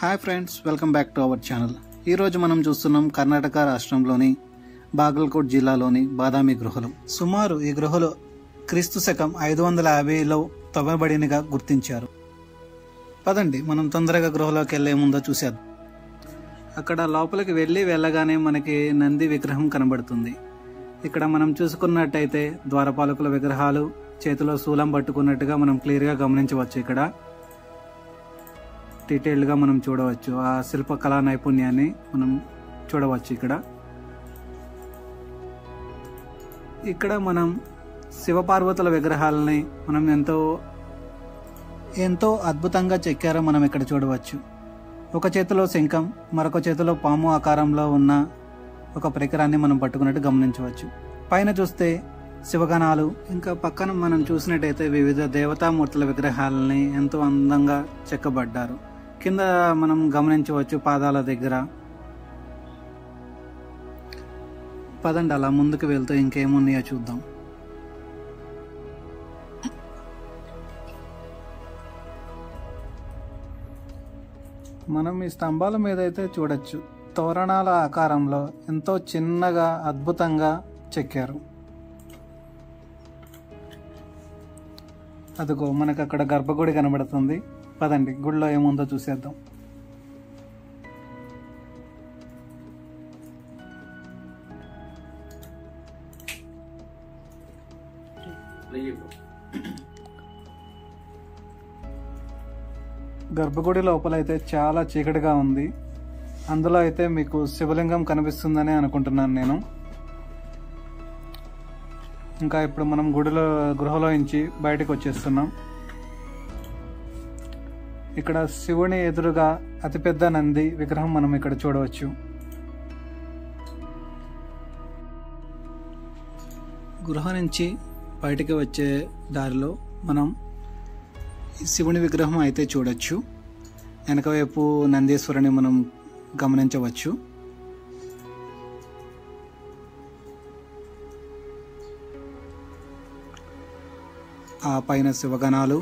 Hi friends, welcome back to our channel. ఈరోజు మనం చూస్తున్నాం కర్ణాటక రాష్ట్రంలోని బాగల్కోట్ జిల్లాలోని బాదామి గుహలు. సుమారు ఈ గుహలు క్రీస్తు శకం 550లో తవ్వబడినగా గుర్తించారు. పదండి మనం తొందరగా గుహలోకి వెళ్లే ముందో చూసేద్దాం. అక్కడ లోపలికి వెళ్ళగానే మనకి నంది విగ్రహం కనబడుతుంది. ఇక్కడ మనం చూసుకున్నట్టయితే ద్వారపాలకుల విగ్రహాలు చేతిలో శూలం పట్టుకున్నట్టుగా మనం క్లియర్గా గమనించవచ్చు. ఇక్కడ డీటెయిల్డ్గా మనం చూడవచ్చు, ఆ శిల్పకళా నైపుణ్యాన్ని మనం చూడవచ్చు. ఇక్కడ మనం శివపార్వతుల విగ్రహాలని మనం ఎంతో అద్భుతంగా చెక్కారో మనం ఇక్కడ చూడవచ్చు. ఒక చేతిలో శంఖం, మరొక చేతిలో పాము ఆకారంలో ఉన్న ఒక పరికరాన్ని మనం పట్టుకున్నట్టు గమనించవచ్చు. పైన చూస్తే శివగణాలు, ఇంకా పక్కన మనం చూసినట్టయితే వివిధ దేవతామూర్తుల విగ్రహాలని ఎంతో అందంగా చెక్కబడ్డారు. కింద మనం గమనించవచ్చు పాదాల దగ్గర. పదండి అలా ముందుకు వెళ్తూ ఇంకేమున్నాయో చూద్దాం. మనం ఈ స్తంభాల మీద అయితే చూడొచ్చు, తోరణాల ఆకారంలో ఎంతో చిన్నగా అద్భుతంగా చెక్కారు. అదిగో మనకు అక్కడ గర్భగుడి కనబడుతుంది. పదండి గుడిలో ఏముందో చూసేద్దాం. గర్భగుడి లోపల అయితే చాలా చీకటిగా ఉంది. అందులో అయితే మీకు శివలింగం కనిపిస్తుందని అనుకుంటున్నాను నేను. ఇంకా ఇప్పుడు మనం గృహలో నుంచి బయటకు వచ్చేస్తున్నాం. ఇక్కడ శివుని ఎదురుగా అతిపెద్ద నంది విగ్రహం మనం ఇక్కడ చూడవచ్చు. గృహ నుంచి బయటికి వచ్చే దారిలో మనం శివుని విగ్రహం అయితే చూడొచ్చు. వెనక వైపు నందీశ్వరుని మనం గమనించవచ్చు. ఆ పైన శివగణాలు,